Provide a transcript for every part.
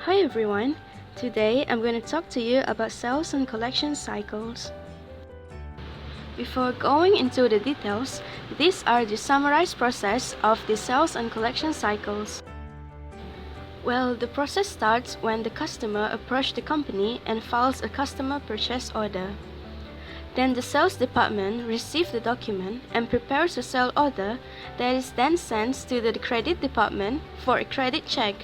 Hi everyone, today I'm going to talk to you about sales and collection cycles. Before going into the details, these are the summarized process of the sales and collection cycles. Well, the process starts when the customer approaches the company and files a customer purchase order. Then the sales department receives the document and prepares a sale order that is then sent to the credit department for a credit check.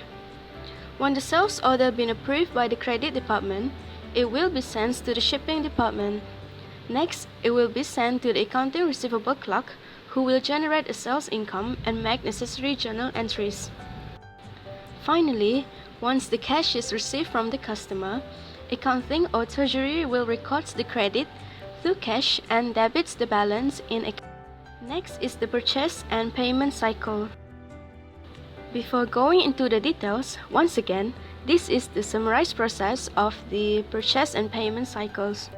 When the sales order been approved by the credit department, it will be sent to the shipping department. Next, it will be sent to the accounting receivable clerk, who will generate a sales income and make necessary journal entries. Finally, once the cash is received from the customer, accounting or treasury will record the credit through cash and debits the balance in account. Next is the purchase and payment cycle. Before going into the details, once again, this is the summarized process of the purchase and payment cycles.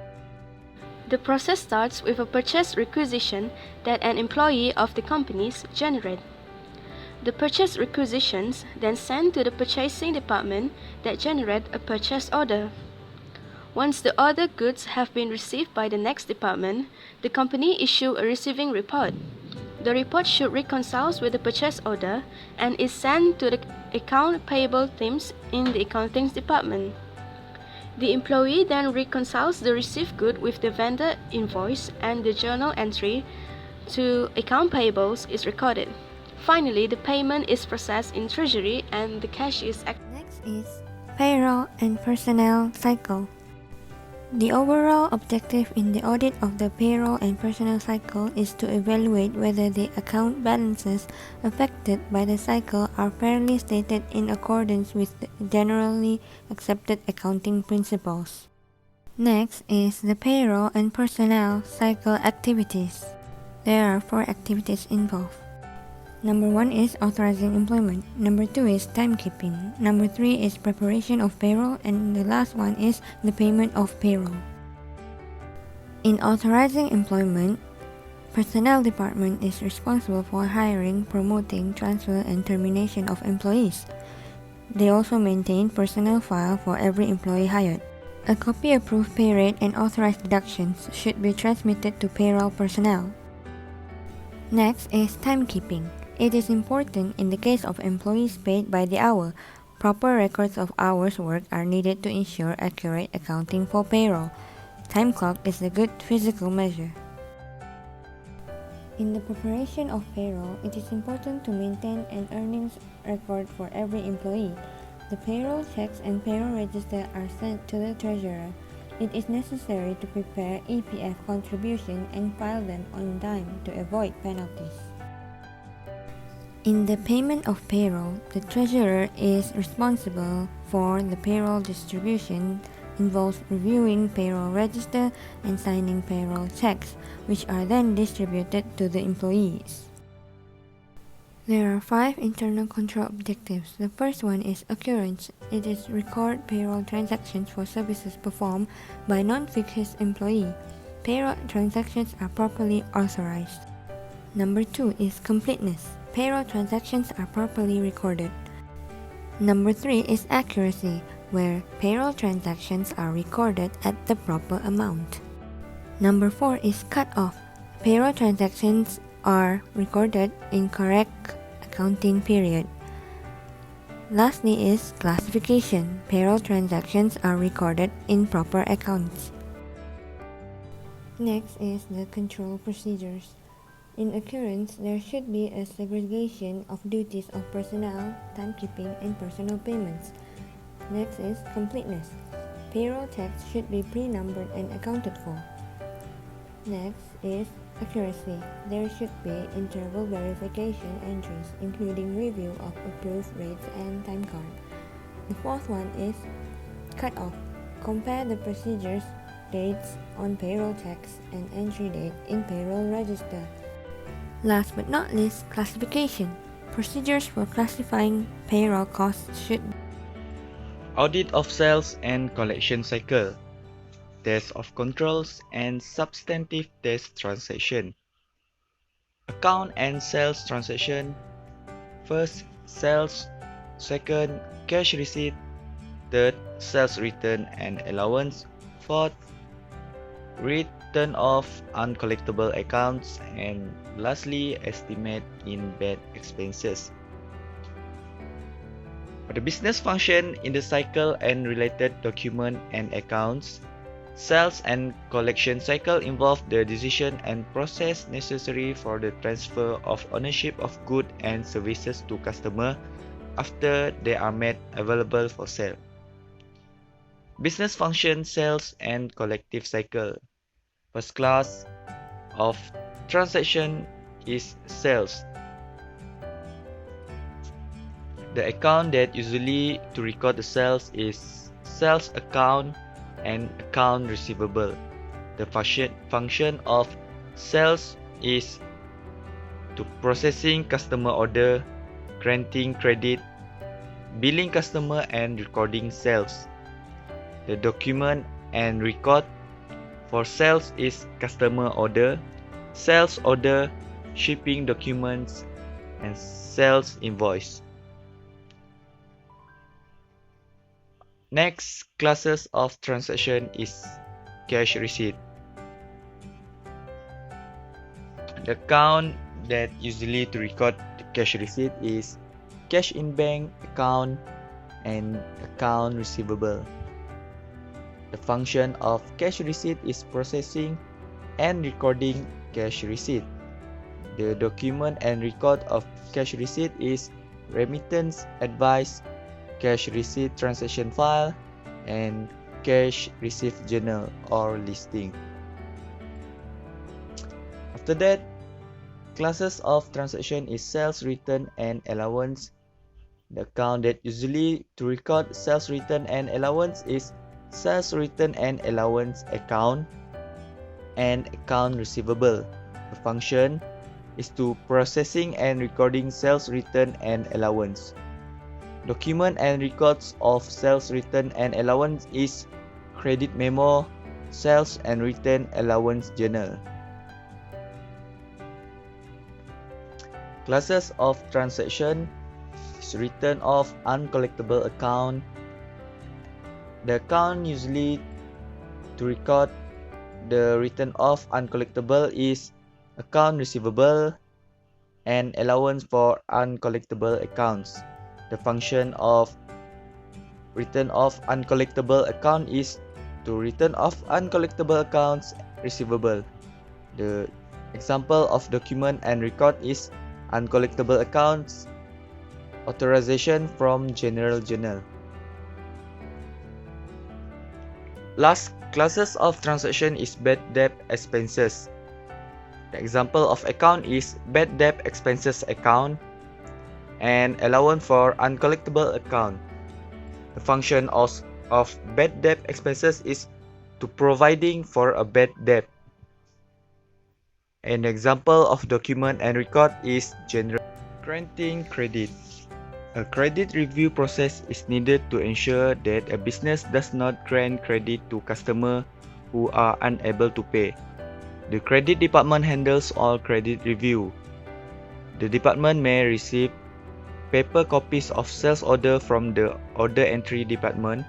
The process starts with a purchase requisition that an employee of the companies generate. The purchase requisitions then sent to the purchasing department that generate a purchase order. Once the order goods have been received by the next department, the company issue a receiving report. The report should reconcile with the purchase order and is sent to the account payable teams in the accounting department. The employee then reconciles the received good with the vendor invoice and the journal entry to account payables is recorded. Finally, the payment is processed in treasury and the cash is Next is payroll and personnel cycle. The overall objective in the audit of the payroll and personnel cycle is to evaluate whether the account balances affected by the cycle are fairly stated in accordance with the generally accepted accounting principles. Next is the payroll and personnel cycle activities. There are 4 activities involved. Number 1 is authorizing employment. Number 2 is timekeeping. Number 3 is preparation of payroll. And the last one is the payment of payroll. In authorizing employment, personnel department is responsible for hiring, promoting, transfer, and termination of employees. They also maintain personnel file for every employee hired. A copy of proof pay rate and authorized deductions should be transmitted to payroll personnel. Next is timekeeping. It is important in the case of employees paid by the hour. Proper records of hours worked are needed to ensure accurate accounting for payroll. Time clock is a good physical measure. In the preparation of payroll, it is important to maintain an earnings record for every employee. The payroll checks and payroll register are sent to the treasurer. It is necessary to prepare EPF contribution and file them on time to avoid penalties. In the payment of payroll, the treasurer is responsible for the payroll distribution, involves reviewing payroll register and signing payroll checks, which are then distributed to the employees. There are 5 internal control objectives. The first one is occurrence. It is record payroll transactions for services performed by non-fixed employee. Payroll transactions are properly authorized. Number 2 is completeness. Payroll transactions are properly recorded. Number 3 is accuracy, where payroll transactions are recorded at the proper amount. Number 4 is cut-off. Payroll transactions are recorded in correct accounting period. Lastly is classification. Payroll transactions are recorded in proper accounts. Next is the control procedures. In occurrence, there should be a segregation of duties of personnel, timekeeping, and personal payments. Next is completeness. Payroll checks should be pre-numbered and accounted for. Next is accuracy. There should be interval verification entries, including review of approved rates and time card. The fourth one is cut-off. Compare the procedures dates on payroll checks and entry date in payroll register. Last but not least, classification. Procedures for classifying payroll costs should Audit of sales and collection cycle. Test of controls and substantive test transaction. Account and sales transaction. First, sales. Second, cash receipt. Third, sales return and allowance. Fourth, return of uncollectible accounts. And lastly, estimate in bad expenses. For the business function in the cycle and related document and accounts, sales and collection cycle involve the decision and process necessary for the transfer of ownership of goods and services to customer after they are made available for sale. Business function, sales and collective cycle. First class of transaction is sales. The account that usually to record the sales is sales account and account receivable. The function of sales is to processing customer order, granting credit, billing customer and recording sales. The document and record for sales is customer order, sales order, shipping documents, and sales invoice. Next classes of transaction is cash receipt. The account that usually to record the cash receipt is cash in bank account and account receivable. The function of cash receipt is processing and recording cash receipt. The document and record of cash receipt is remittance advice, cash receipt transaction file, and cash receipt journal or listing. After that, classes of transaction is sales return and allowance. The account that usually to record sales return and allowance is sales return and allowance account and account receivable. The function is to processing and recording sales return and allowance. Document and records of sales return and allowance is credit memo, sales and return allowance journal. Classes of transaction is return of uncollectible account. The account usually to record the return of uncollectible is account receivable and allowance for uncollectible accounts. The function of return of uncollectible account is to return of uncollectible accounts receivable. The example of document and record is uncollectible accounts authorization from general journal. Last classes of transaction is bad debt expenses. The example of account is bad debt expenses account and allowance for uncollectible account. The function of bad debt expenses is to providing for a bad debt. An example of document and record is general granting credit. A credit review process is needed to ensure that a business does not grant credit to customers who are unable to pay. The credit department handles all credit review. The department may receive paper copies of sales order from the order entry department,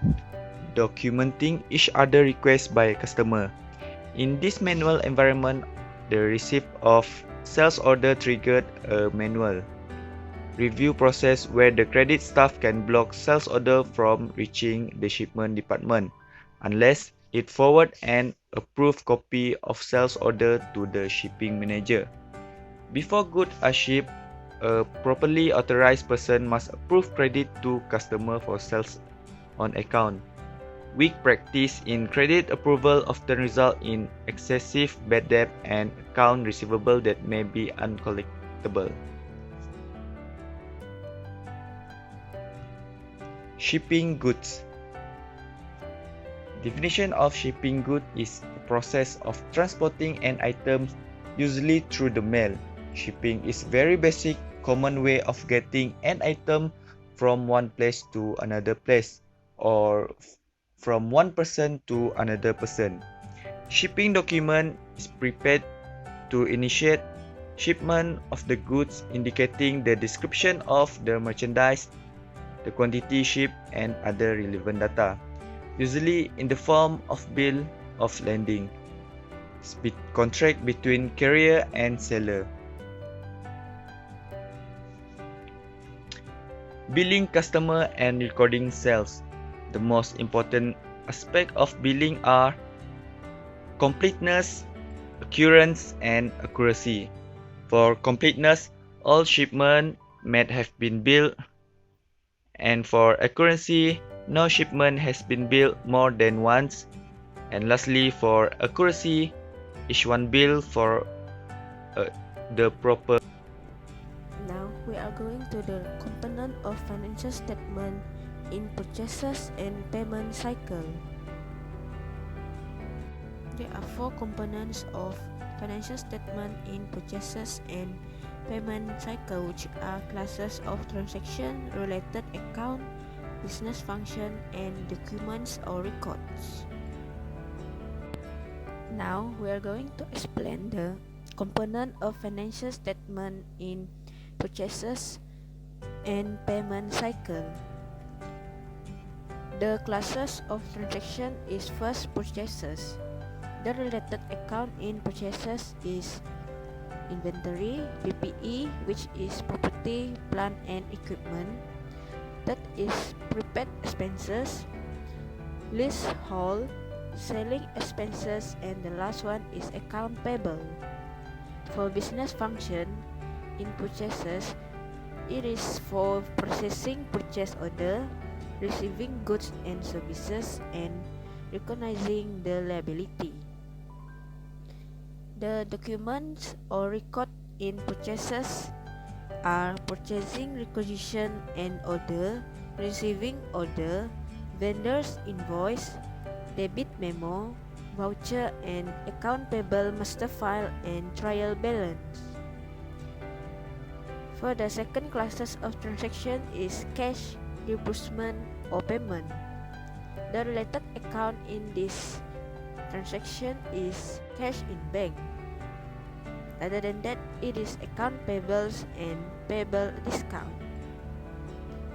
documenting each other request by a customer. In this manual environment, the receipt of sales order triggered a manual review process where the credit staff can block sales order from reaching the shipment department unless it forward an approved copy of sales order to the shipping manager. Before goods are shipped, a properly authorized person must approve credit to customer for sales on account. Weak practice in credit approval often result in excessive bad debt and account receivable that may be uncollectible. Shipping goods. Definition of shipping good is the process of transporting an item usually through the mail. Shipping is very basic, common way of getting an item from one place to another place or from one person to another person. Shipping document is prepared to initiate shipment of the goods, indicating the description of the merchandise, the quantity shipped, and other relevant data, usually in the form of bill of lading, contract between carrier and seller. Billing customer and recording sales. The most important aspect of billing are completeness, occurrence, and accuracy. For completeness, all shipment might have been billed, and for accuracy, no shipment has been billed more than once, and lastly, for accuracy, each one bill for the proper. Now we are going to the component of financial statement in purchases and payment cycle. There are four components of financial statement in purchases and payment cycle, which are classes of transaction, related account, business function, and documents or records. Now we are going to explain the component of financial statement in purchases and payment cycle. The classes of transaction is first purchases. The related account in purchases is inventory, PPE, which is property, plant and equipment. That is prepaid expenses, leasehold, selling expenses, and the last one is account payable. For business function in purchases, it is for processing purchase order, receiving goods and services, and recognizing the liability. The documents or record in purchases are purchasing requisition and order, receiving order, vendor's invoice, debit memo, voucher, and account payable master file and trial balance. For the second classes of transaction is cash, disbursement, or payment. The related account in this transaction is cash in bank. Other than that, it is account payables and payable discount.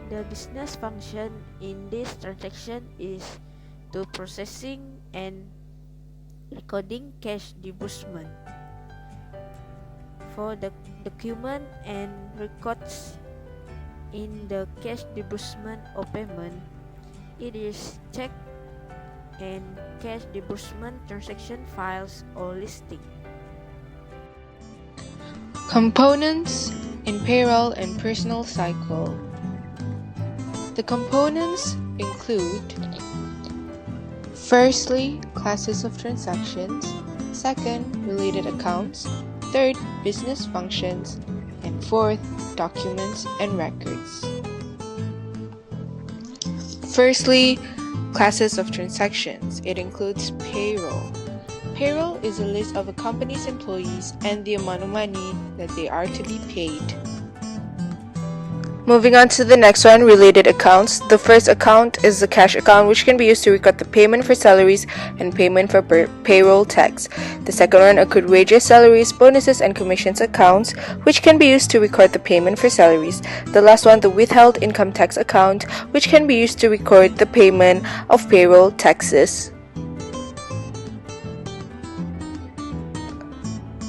The business function in this transaction is to processing and recording cash disbursement. For the document and records in the cash disbursement or payment, it is check and cash disbursement transaction files or listing. Components in payroll and personal cycle. The components include: firstly, classes of transactions; second, related accounts; third, business functions; and fourth, documents and records. Firstly, classes of transactions. It includes payroll. Payroll is a list of a company's employees and the amount of money that they are to be paid. Moving on to the next one, related accounts. The first account is the cash account, which can be used to record the payment for salaries and payment for payroll tax. The second one, accrued wages, salaries, bonuses, and commissions accounts, which can be used to record the payment for salaries. The last one, the withheld income tax account, which can be used to record the payment of payroll taxes.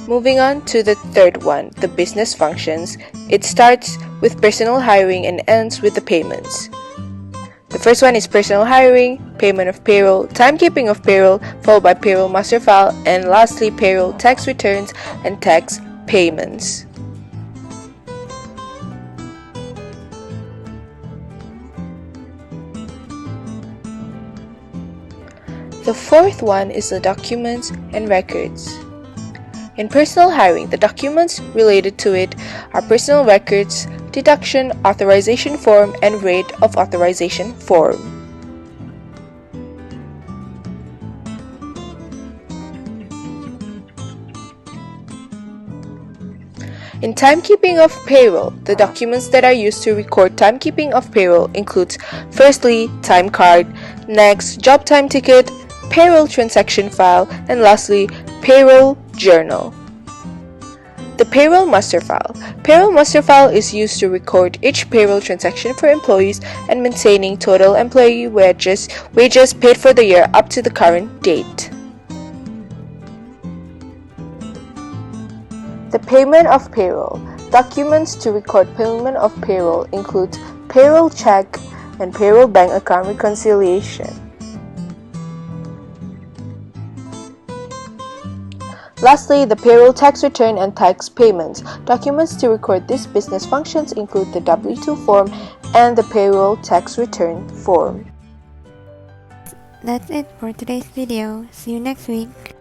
Moving on to the third one, the business functions. It starts with personal hiring and ends with the payments. The first one is personal hiring, payment of payroll, timekeeping of payroll, followed by payroll master file, and lastly payroll tax returns and tax payments. The fourth one is the documents and records. In personal hiring, the documents related to it are personal records, deduction authorization form, and rate of authorization form. In timekeeping of payroll, the documents that are used to record timekeeping of payroll includes firstly, time card, next, job time ticket, payroll transaction file, and lastly, payroll journal. The payroll master file. Payroll master file is used to record each payroll transaction for employees and maintaining total employee wages paid for the year up to the current date. The payment of payroll. Documents to record payment of payroll include payroll check and payroll bank account reconciliation. Lastly, the payroll tax return and tax payments. Documents to record these business functions include the W-2 form and the payroll tax return form. That's it for today's video. See you next week.